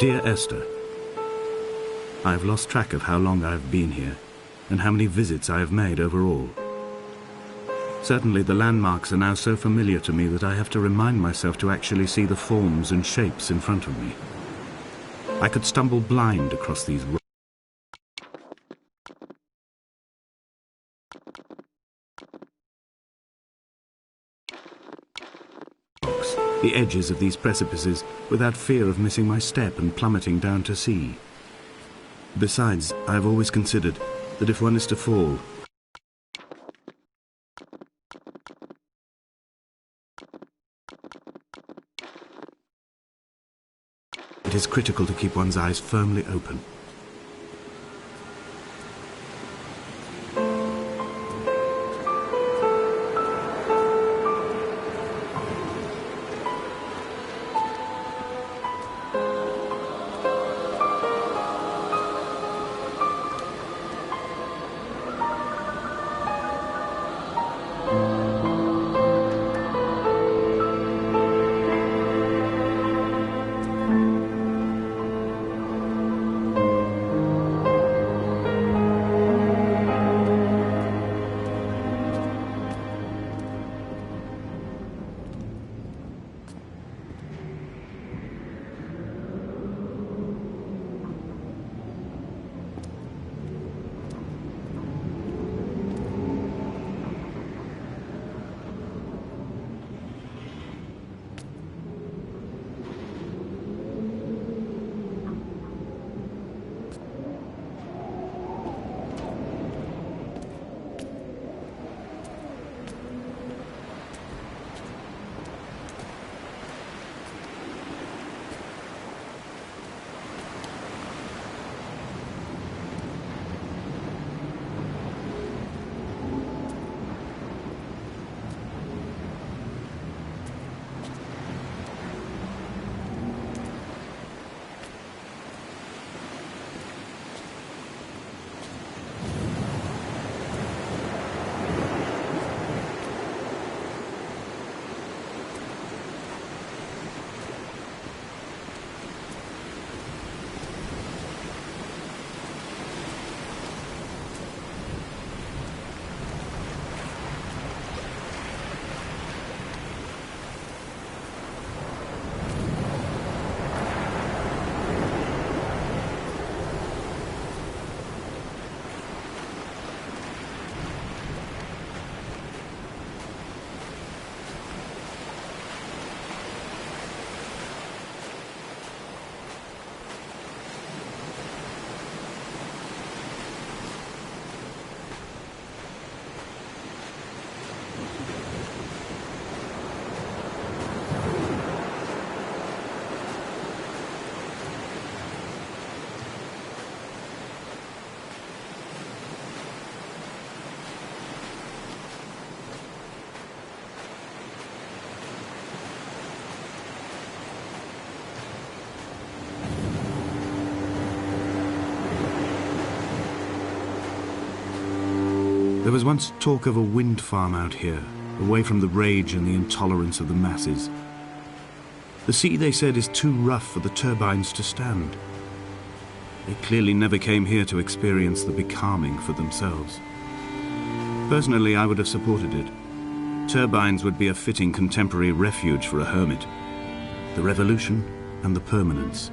Dear Esther, I have lost track of how long I have been here and how many visits I have made overall. Certainly the landmarks are now so familiar to me that I have to remind myself to actually see the forms and shapes in front of me. I could stumble blind across these rocks. The edges of these precipices without fear of missing my step and plummeting down to sea. Besides, I have always considered that if one is to fall, it is critical to keep one's eyes firmly open. There was once talk of a wind farm out here, away from the rage and the intolerance of the masses. The sea, they said, is too rough for the turbines to stand. They clearly never came here to experience the becalming for themselves. Personally, I would have supported it. Turbines would be a fitting contemporary refuge for a hermit. The revolution and the permanence.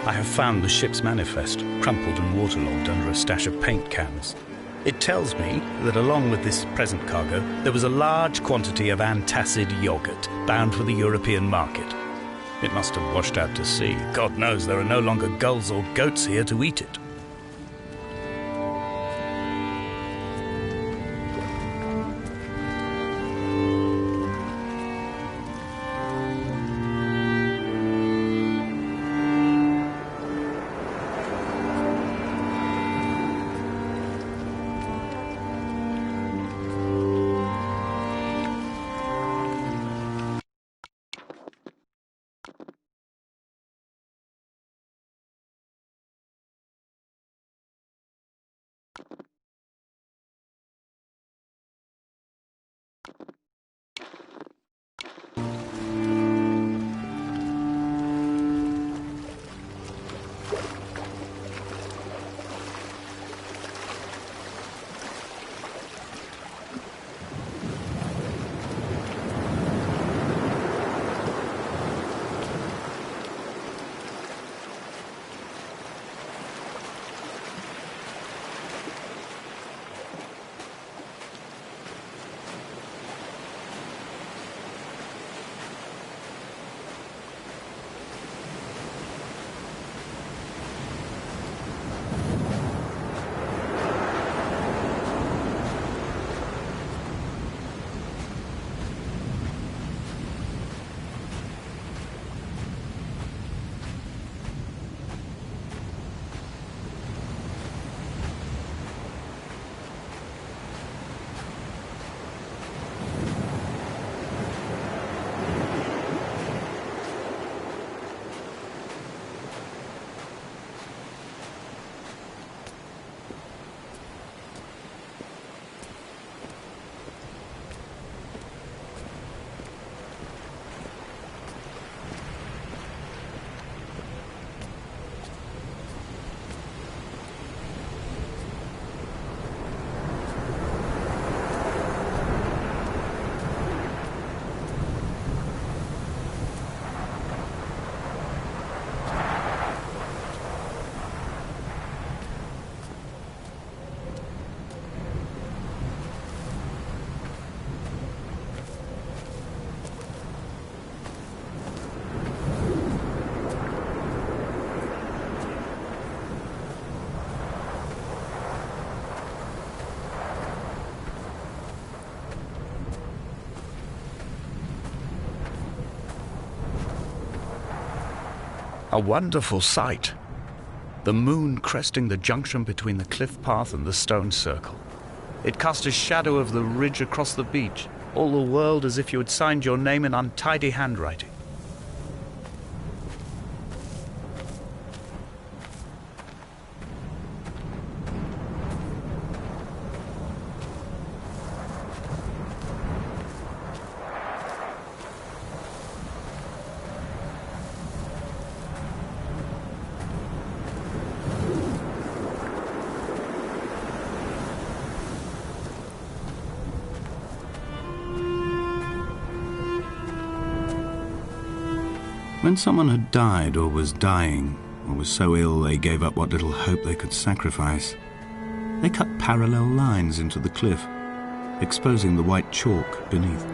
I have found the ship's manifest, crumpled and waterlogged under a stash of paint cans. It tells me that along with this present cargo, there was a large quantity of antacid yogurt bound for the European market. It must have washed out to sea. God knows there are no longer gulls or goats here to eat it. A wonderful sight. The moon cresting the junction between the cliff path and the stone circle. It cast a shadow of the ridge across the beach, all the world as if you had signed your name in untidy handwriting. When someone had died or was dying, or was so ill they gave up what little hope they could sacrifice, they cut parallel lines into the cliff, exposing the white chalk beneath.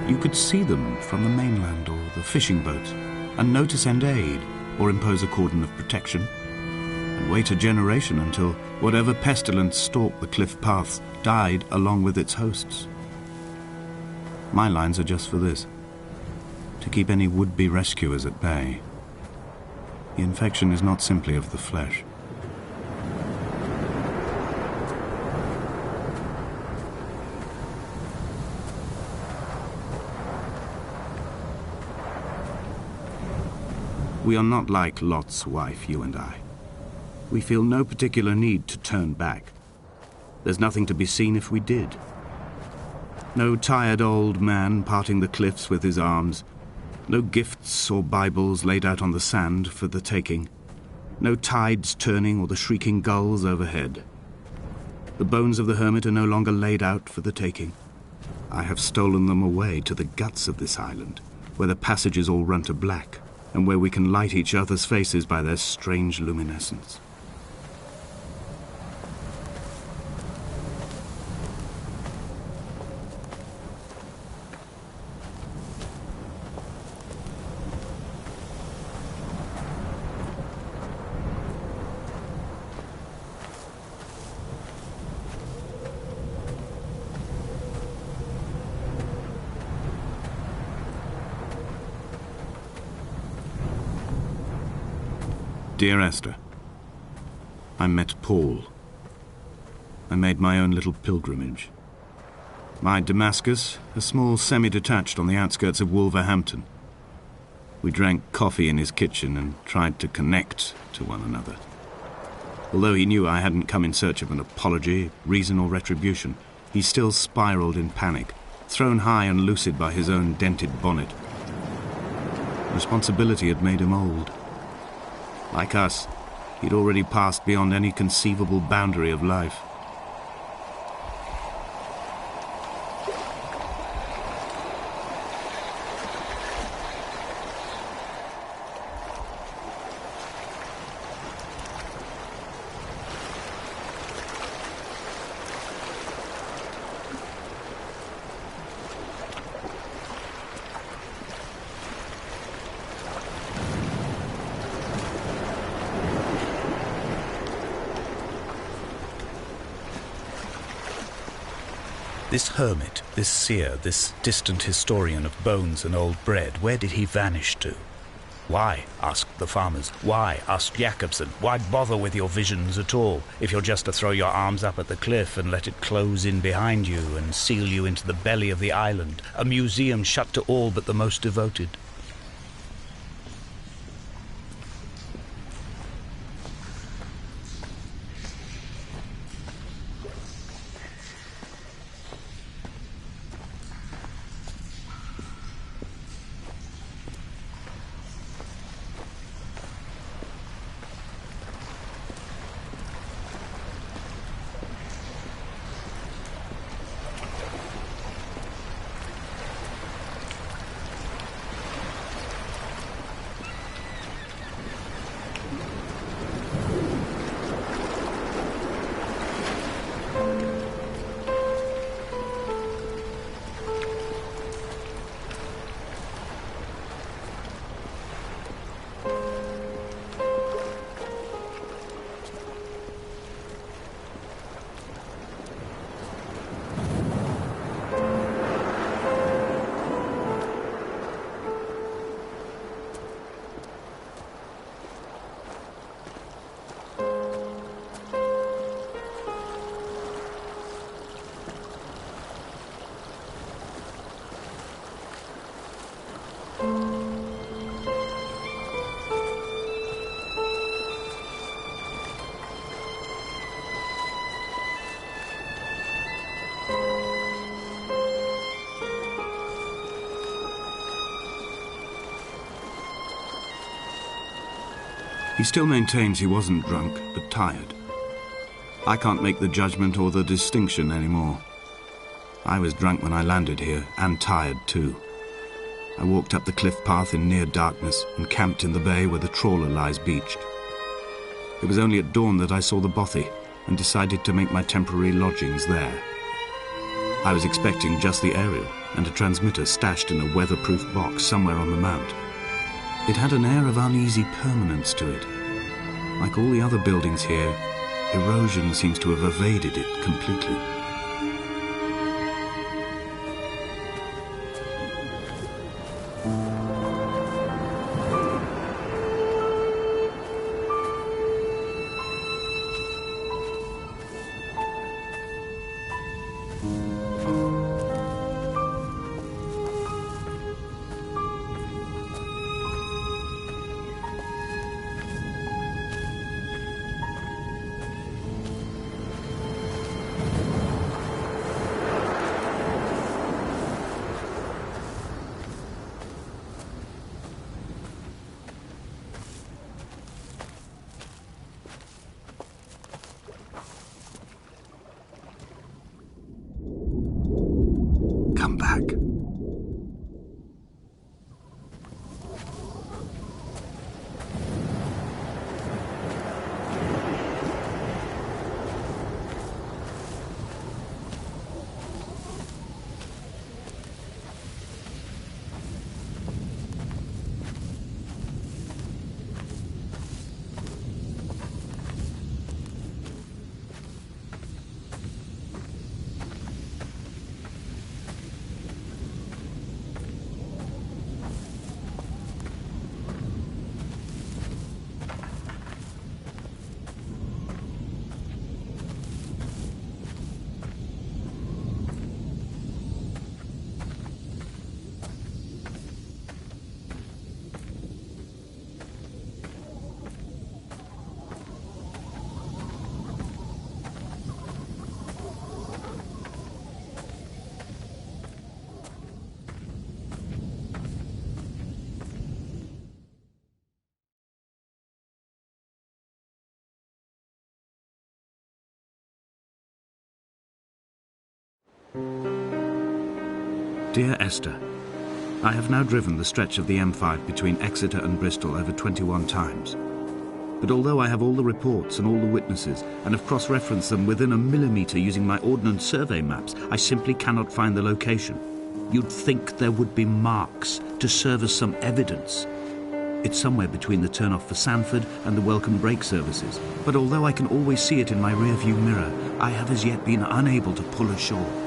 You could see them from the mainland or the fishing boats, and know to send aid or impose a cordon of protection, and wait a generation until whatever pestilence stalked the cliff paths died along with its hosts. My lines are just for this. To keep any would-be rescuers at bay. The infection is not simply of the flesh. We are not like Lot's wife, you and I. We feel no particular need to turn back. There's nothing to be seen if we did. No tired old man parting the cliffs with his arms. No gifts or Bibles laid out on the sand for the taking. No tides turning or the shrieking gulls overhead. The bones of the hermit are no longer laid out for the taking. I have stolen them away to the guts of this island, where the passages all run to black, and where we can light each other's faces by their strange luminescence. Dear Esther, I met Paul. I made my own little pilgrimage. My Damascus, a small semi-detached on the outskirts of Wolverhampton. We drank coffee in his kitchen and tried to connect to one another. Although he knew I hadn't come in search of an apology, reason or retribution, he still spiraled in panic, thrown high and lucid by his own dented bonnet. Responsibility had made him old. Like us, he'd already passed beyond any conceivable boundary of life. This hermit, this seer, this distant historian of bones and old bread, where did he vanish to? Why, asked the farmers. Why, asked Jakobsen. Why bother with your visions at all, if you're just to throw your arms up at the cliff and let it close in behind you and seal you into the belly of the island, a museum shut to all but the most devoted? He still maintains he wasn't drunk, but tired. I can't make the judgment or the distinction anymore. I was drunk when I landed here, and tired too. I walked up the cliff path in near darkness and camped in the bay where the trawler lies beached. It was only at dawn that I saw the bothy and decided to make my temporary lodgings there. I was expecting just the aerial and a transmitter stashed in a weatherproof box somewhere on the mount. It had an air of uneasy permanence to it. Like all the other buildings here, erosion seems to have evaded it completely. Come back. Dear Esther, I have now driven the stretch of the M5 between Exeter and Bristol over 21 times. But although I have all the reports and all the witnesses, and have cross-referenced them within a millimetre using my Ordnance Survey maps, I simply cannot find the location. You'd think there would be marks to serve as some evidence. It's somewhere between the turn-off for Sanford and the welcome brake services. But although I can always see it in my rear-view mirror, I have as yet been unable to pull ashore.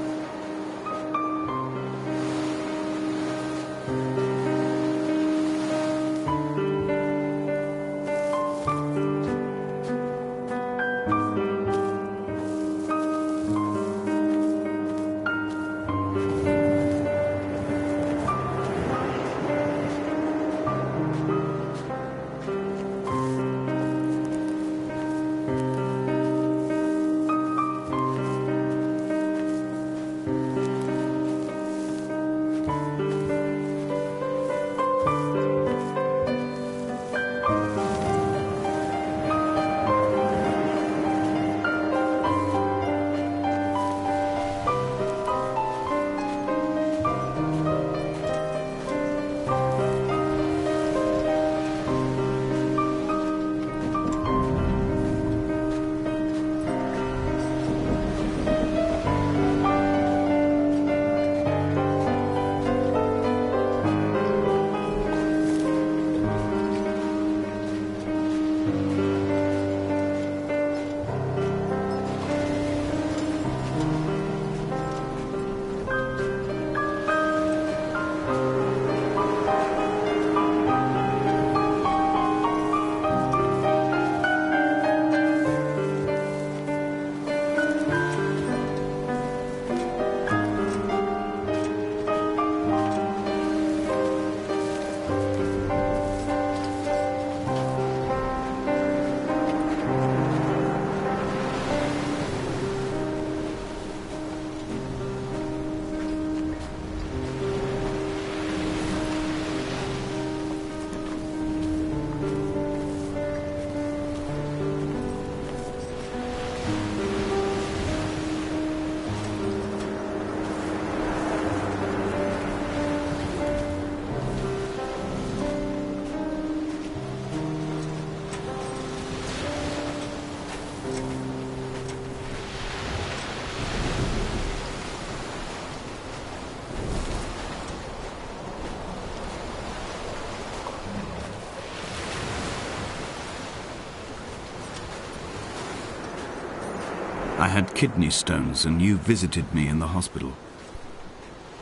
I had kidney stones and you visited me in the hospital.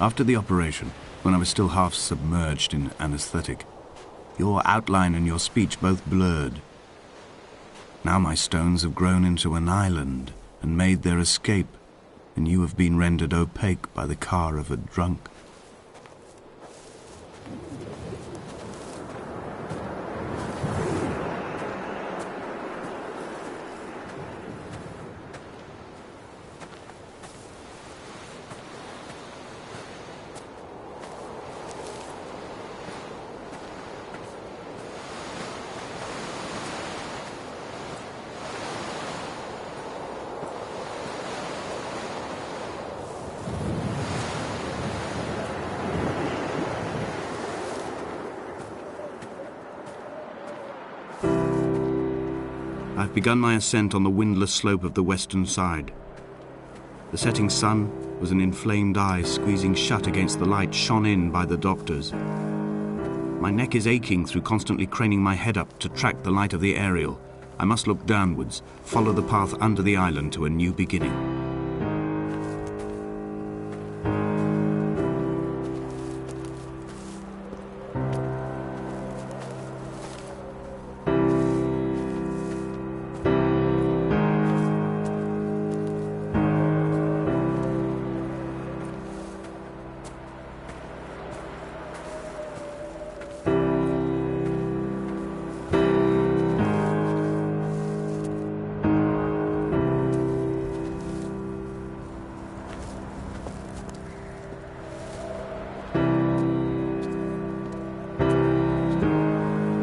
After the operation, when I was still half submerged in anesthetic, your outline and your speech both blurred. Now my stones have grown into an island and made their escape, and you have been rendered opaque by the car of a drunk. I've begun my ascent on the windless slope of the western side. The setting sun was an inflamed eye squeezing shut against the light shone in by the doctors. My neck is aching through constantly craning my head up to track the light of the aerial. I must look downwards, follow the path under the island to a new beginning.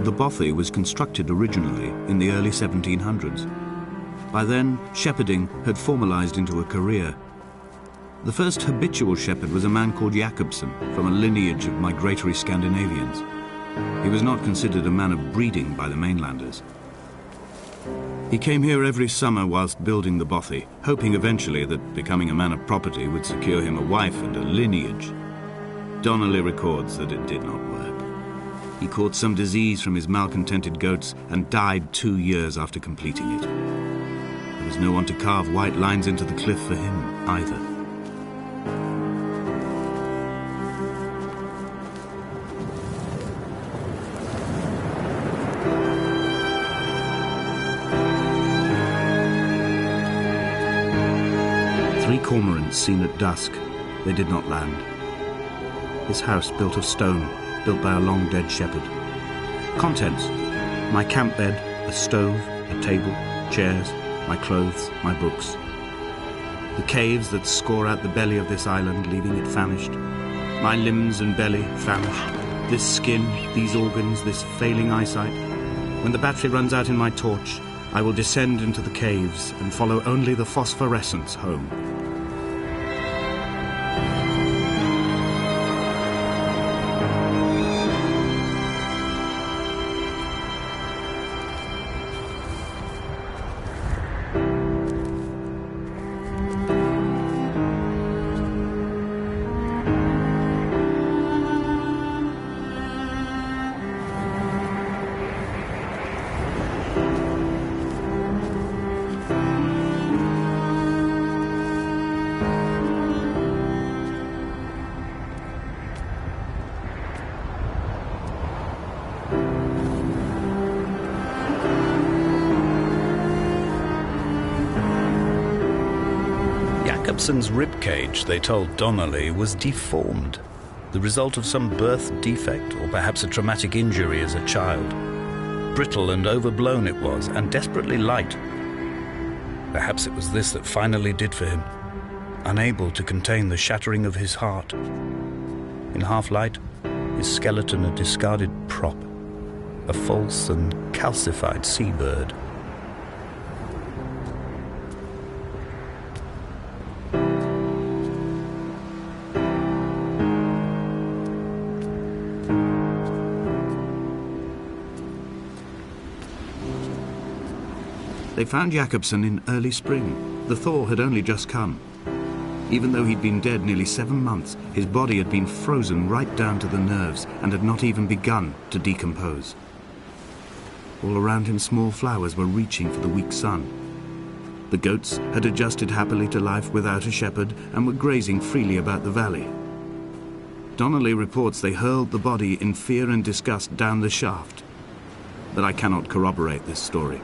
The bothy was constructed originally in the early 1700s. By then, shepherding had formalized into a career. The first habitual shepherd was a man called Jakobsen, from a lineage of migratory Scandinavians. He was not considered a man of breeding by the mainlanders. He came here every summer whilst building the bothy, hoping eventually that becoming a man of property would secure him a wife and a lineage. Donnelly records that it did not work. He caught some disease from his malcontented goats and died 2 years after completing it. There was no one to carve white lines into the cliff for him either. Three cormorants seen at dusk. They did not land. His house built of stone, built by a long-dead shepherd. Contents: my camp bed, a stove, a table, chairs, my clothes, my books. The caves that score out the belly of this island, leaving it famished. My limbs and belly famished. This skin, these organs, this failing eyesight. When the battery runs out in my torch, I will descend into the caves and follow only the phosphorescence home. Jakobsen's ribcage, they told Donnelly, was deformed, the result of some birth defect or perhaps a traumatic injury as a child. Brittle and overblown it was, and desperately light. Perhaps it was this that finally did for him, unable to contain the shattering of his heart. In half-light, his skeleton a discarded prop, a false and calcified seabird. They found Jakobsen in early spring. The thaw had only just come. Even though he'd been dead nearly 7 months, his body had been frozen right down to the nerves and had not even begun to decompose. All around him small flowers were reaching for the weak sun. The goats had adjusted happily to life without a shepherd and were grazing freely about the valley. Donnelly reports they hurled the body in fear and disgust down the shaft, but I cannot corroborate this story.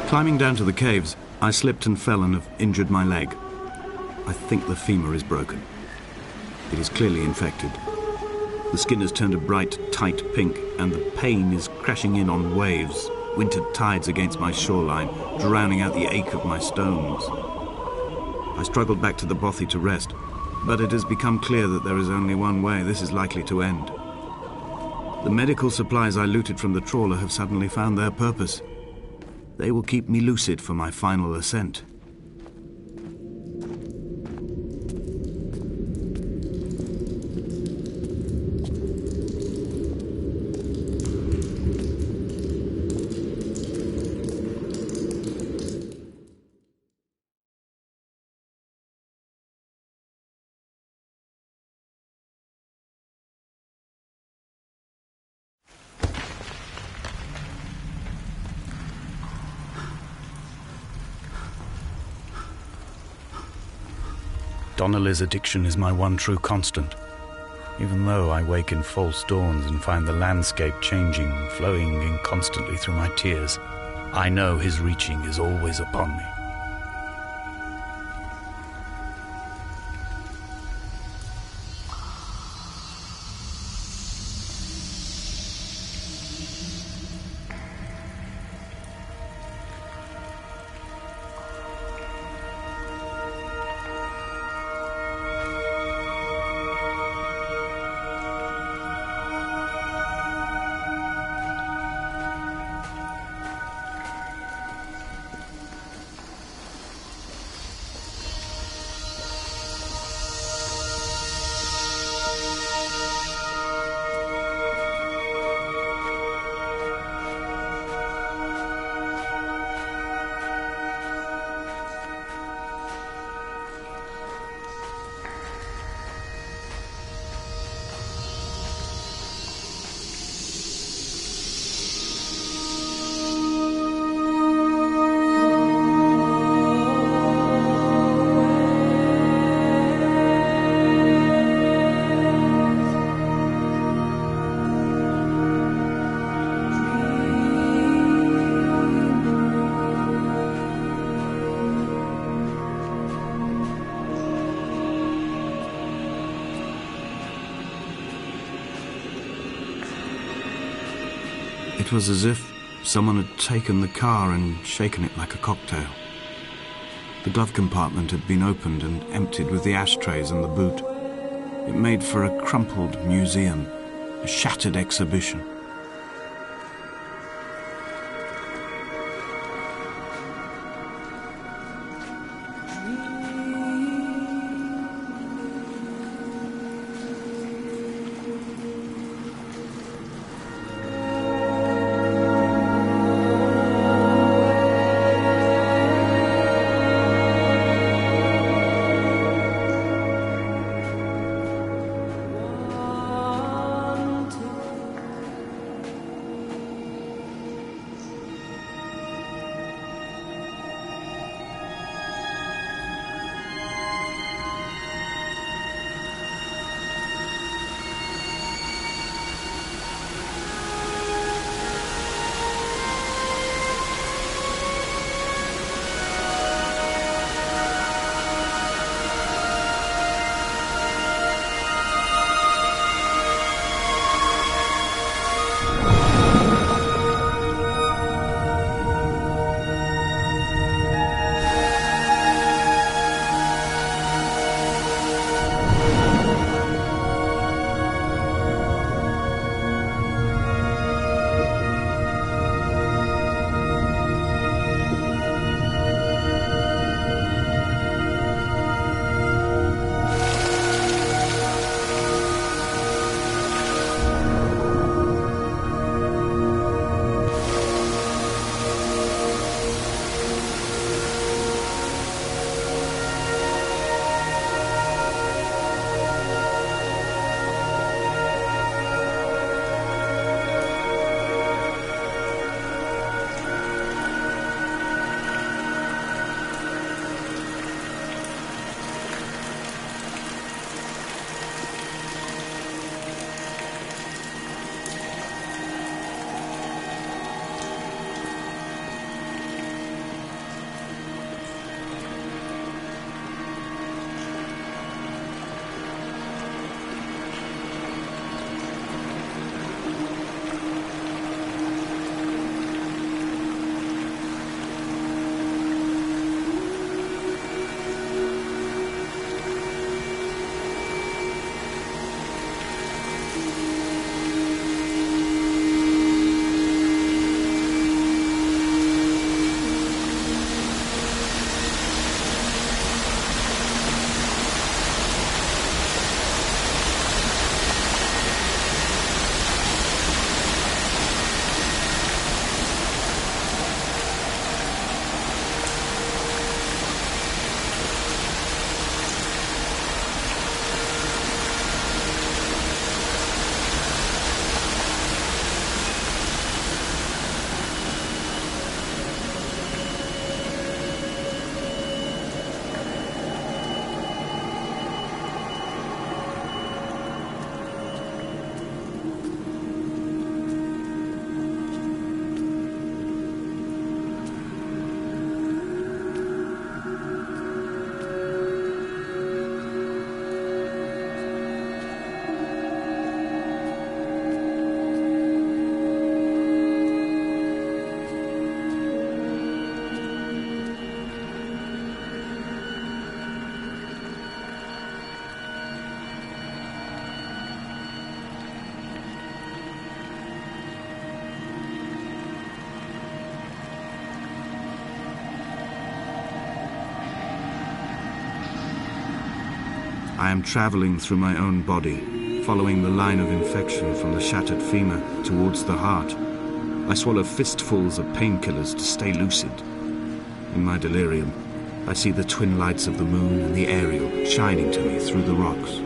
Climbing down to the caves, I slipped and fell and have injured my leg. I think the femur is broken. It is clearly infected. The skin has turned a bright, tight pink, and the pain is crashing in on waves, winter tides against my shoreline, drowning out the ache of my stones. I struggled back to the bothy to rest, but it has become clear that there is only one way this is likely to end. The medical supplies I looted from the trawler have suddenly found their purpose. They will keep me lucid for my final ascent. Donnelly's addiction is my one true constant. Even though I wake in false dawns and find the landscape changing, flowing inconstantly through my tears, I know his reaching is always upon me. It was as if someone had taken the car and shaken it like a cocktail. The glove compartment had been opened and emptied with the ashtrays and the boot. It made for a crumpled museum, a shattered exhibition. I am traveling through my own body, following the line of infection from the shattered femur towards the heart. I swallow fistfuls of painkillers to stay lucid. In my delirium, I see the twin lights of the moon and the Ariel shining to me through the rocks.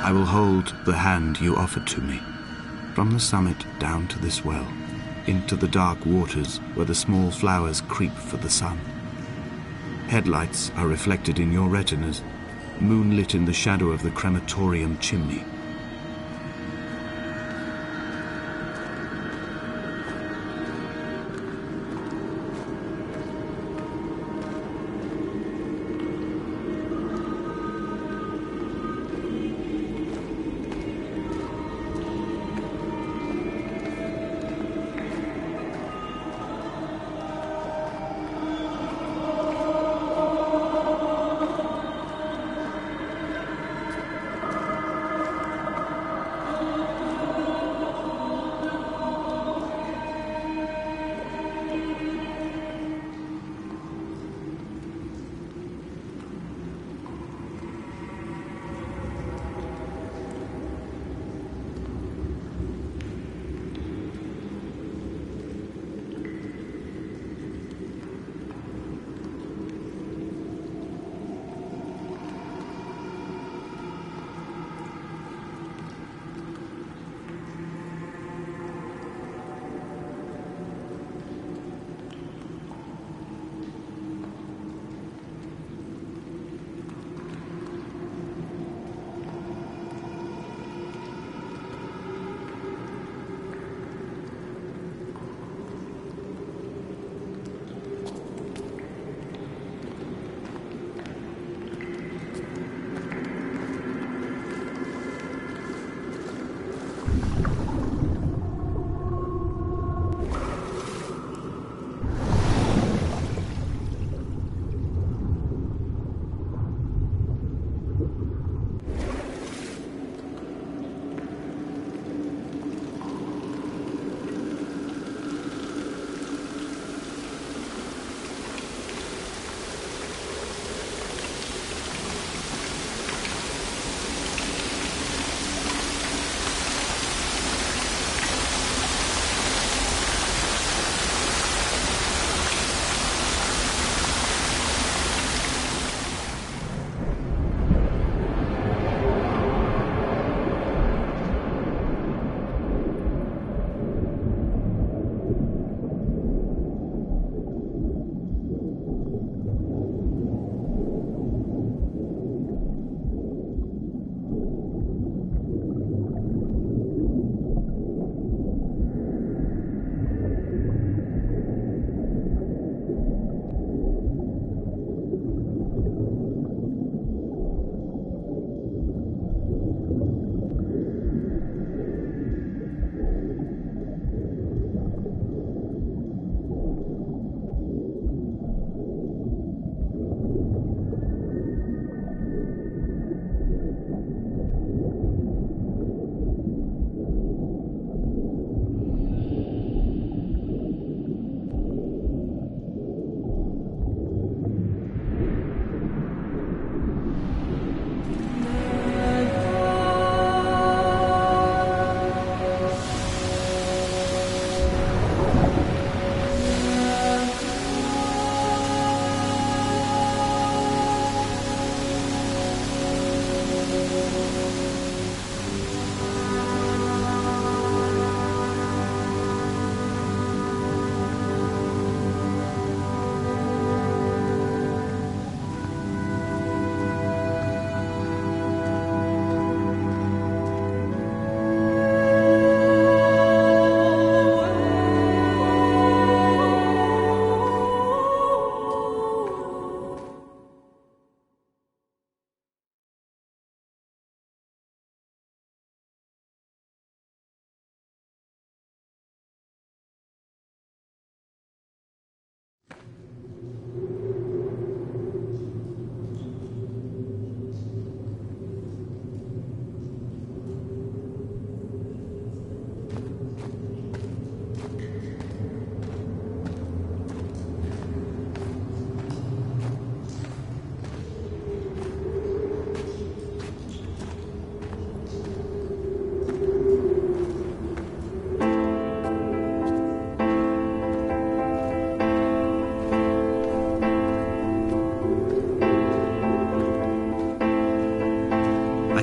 I will hold the hand you offered to me, from the summit down to this well, into the dark waters where the small flowers creep for the sun. Headlights are reflected in your retinas, moonlit in the shadow of the crematorium chimney.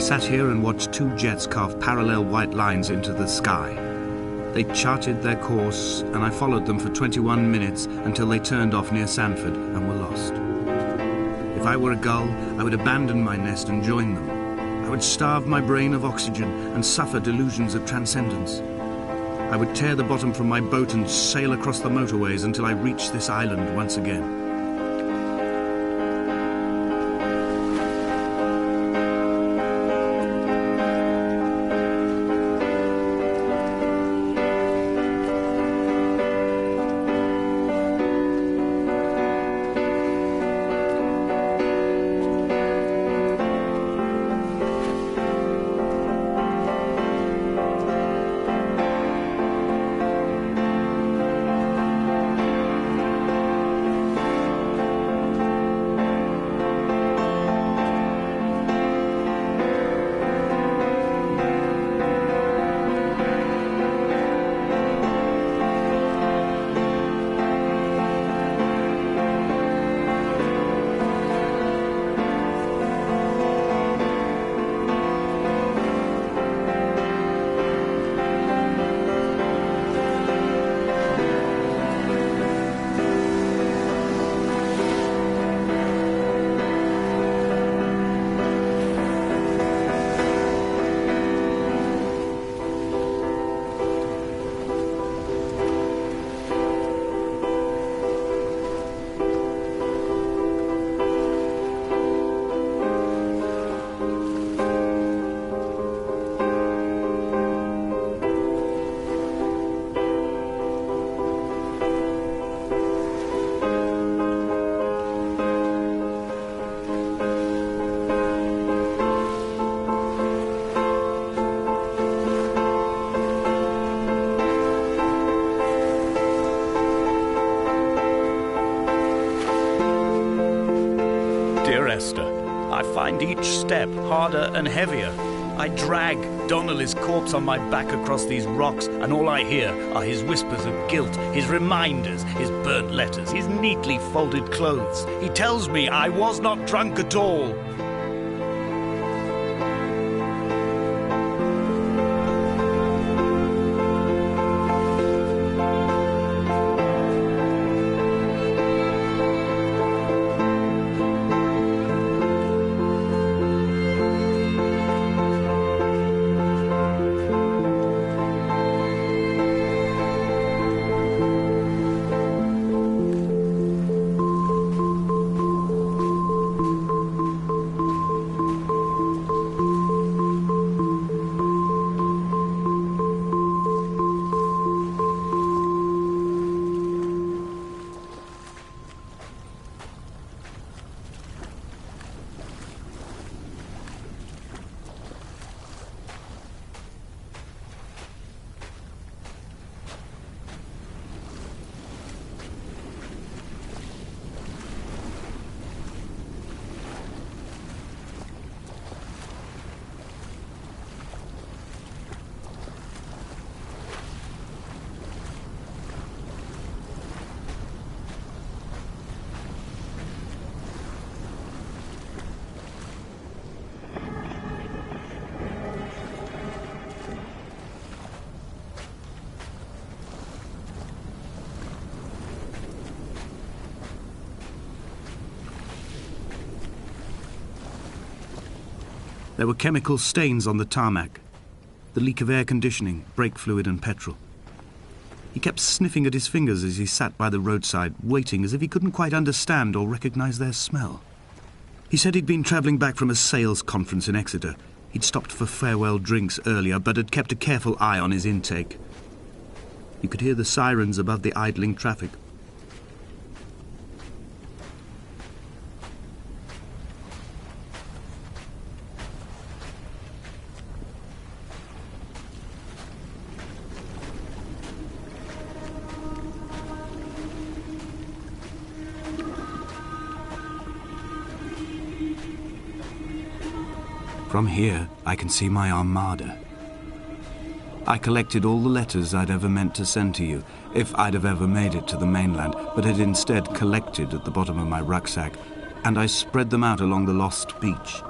sat here and watched two jets carve parallel white lines into the sky. They charted their course, and I followed them for 21 minutes until they turned off near Sanford and were lost. If I were a gull, I would abandon my nest and join them. I would starve my brain of oxygen and suffer delusions of transcendence. I would tear the bottom from my boat and sail across the motorways until I reached this island once again. I find each step harder and heavier. I drag Donnelly's corpse on my back across these rocks, and all I hear are his whispers of guilt, his reminders, his burnt letters, his neatly folded clothes. He tells me I was not drunk at all. There were chemical stains on the tarmac, the leak of air conditioning, brake fluid and petrol. He kept sniffing at his fingers as he sat by the roadside, waiting as if he couldn't quite understand or recognize their smell. He said he'd been travelling back from a sales conference in Exeter. He'd stopped for farewell drinks earlier, but had kept a careful eye on his intake. You could hear the sirens above the idling traffic. From here, I can see my armada. I collected all the letters I'd ever meant to send to you, if I'd have ever made it to the mainland, but had instead collected at the bottom of my rucksack, and I spread them out along the lost beach.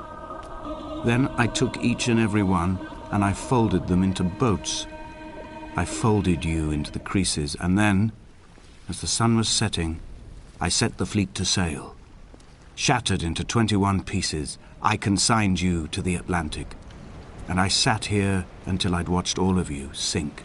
Then I took each and every one, and I folded them into boats. I folded you into the creases, and then, as the sun was setting, I set the fleet to sail. Shattered into 21 pieces, I consigned you to the Atlantic, and I sat here until I'd watched all of you sink.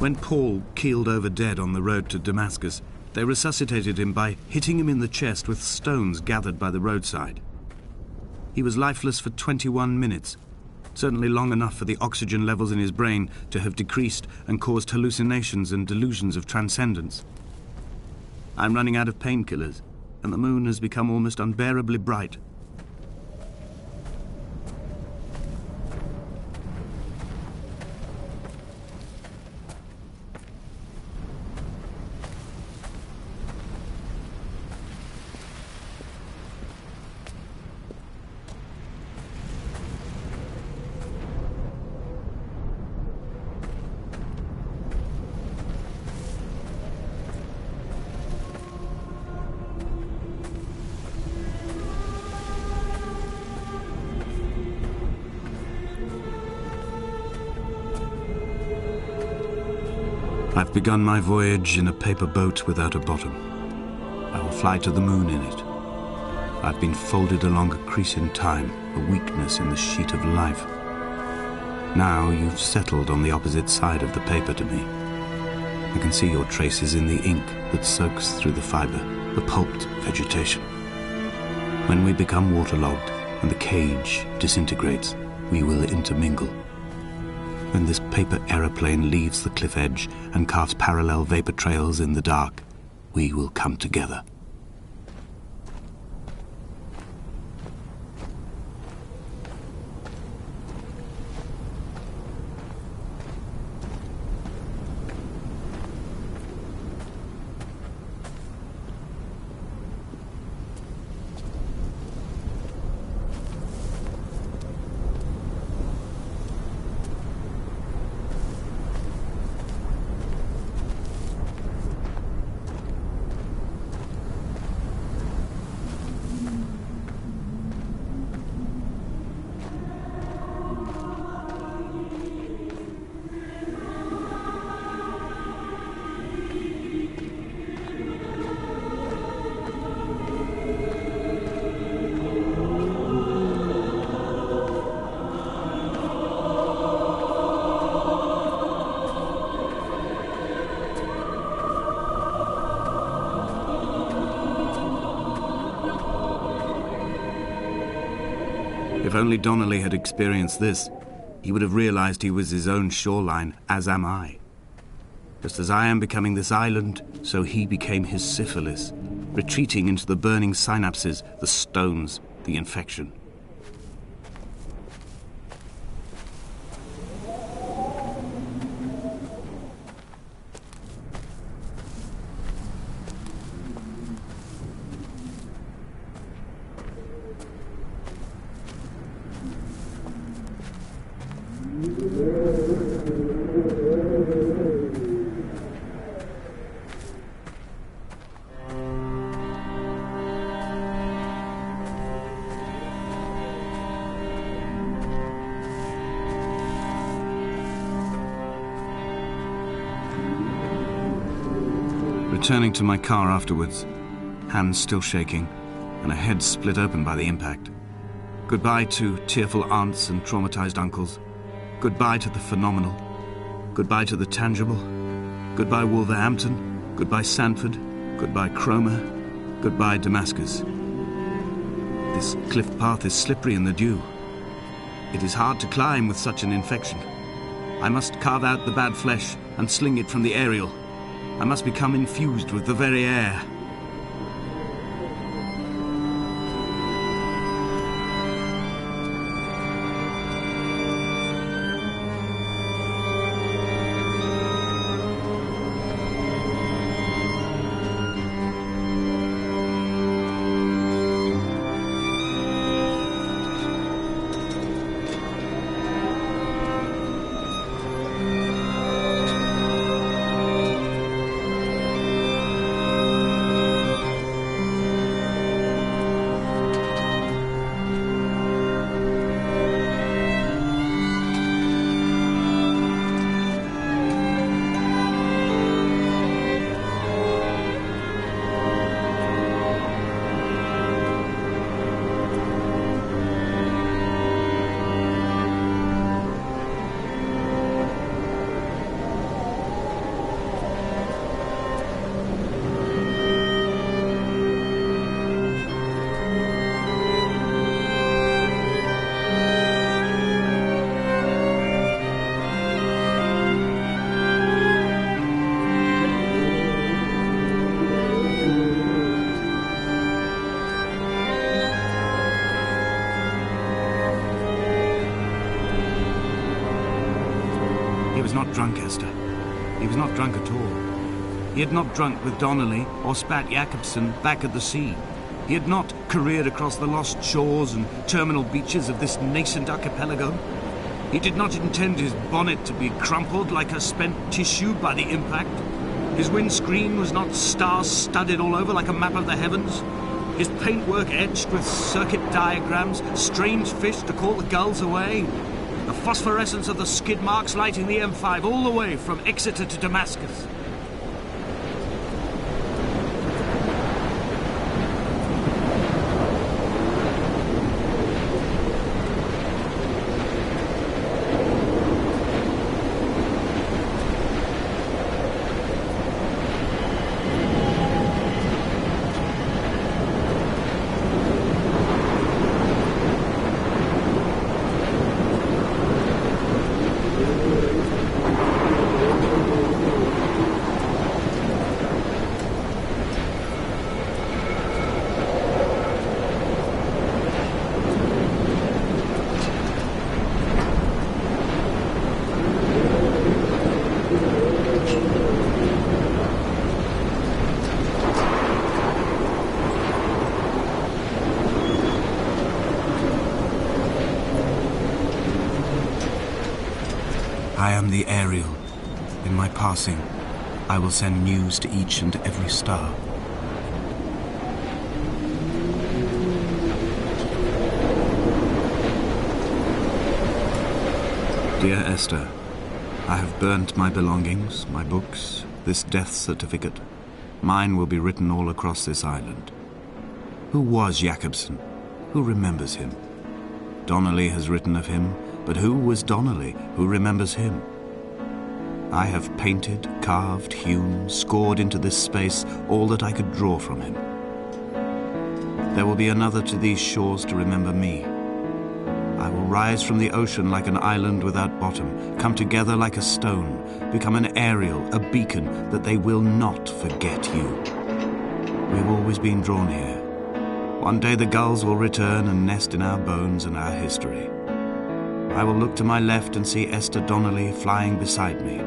When Paul keeled over dead on the road to Damascus, they resuscitated him by hitting him in the chest with stones gathered by the roadside. He was lifeless for 21 minutes, certainly long enough for the oxygen levels in his brain to have decreased and caused hallucinations and delusions of transcendence. I'm running out of painkillers, and the moon has become almost unbearably bright. I've begun my voyage in a paper boat without a bottom. I will fly to the moon in it. I've been folded along a crease in time, a weakness in the sheet of life. Now you've settled on the opposite side of the paper to me. I can see your traces in the ink that soaks through the fiber, the pulped vegetation. When we become waterlogged and the cage disintegrates, we will intermingle. When this paper aeroplane leaves the cliff edge and carves parallel vapor trails in the dark, we will come together. If only Donnelly had experienced this, he would have realized he was his own shoreline, as am I. Just as I am becoming this island, so he became his syphilis, retreating into the burning synapses, the stones, the infection. Returning to my car afterwards, hands still shaking, and a head split open by the impact. Goodbye to tearful aunts and traumatized uncles. Goodbye to the phenomenal. Goodbye to the tangible. Goodbye Wolverhampton. Goodbye Sanford. Goodbye Cromer. Goodbye Damascus. This cliff path is slippery in the dew. It is hard to climb with such an infection. I must carve out the bad flesh and sling it from the aerial. I must become infused with the very air. He was not drunk, Esther. He was not drunk at all. He had not drunk with Donnelly or spat Jakobsen back at the sea. He had not careered across the lost shores and terminal beaches of this nascent archipelago. He did not intend his bonnet to be crumpled like a spent tissue by the impact. His windscreen was not star-studded all over like a map of the heavens. His paintwork etched with circuit diagrams, strange fish to call the gulls away. The phosphorescence of the skid marks lighting the M5 all the way from Exeter to Damascus. I am the Ariel. In my passing, I will send news to each and every star. Dear Esther, I have burnt my belongings, my books, this death certificate. Mine will be written all across this island. Who was Jakobsen? Who remembers him? Donnelly has written of him, but who was Donnelly? Who remembers him? I have painted, carved, hewn, scored into this space all that I could draw from him. There will be another to these shores to remember me. I will rise from the ocean like an island without bottom, come together like a stone, become an aerial, a beacon, that they will not forget you. We've always been drawn here. One day the gulls will return and nest in our bones and our history. I will look to my left and see Esther Donnelly flying beside me.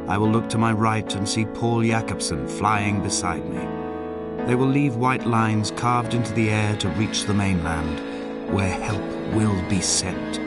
I will look to my right and see Paul Jakobsen flying beside me. They will leave white lines carved into the air to reach the mainland, where help will be sent.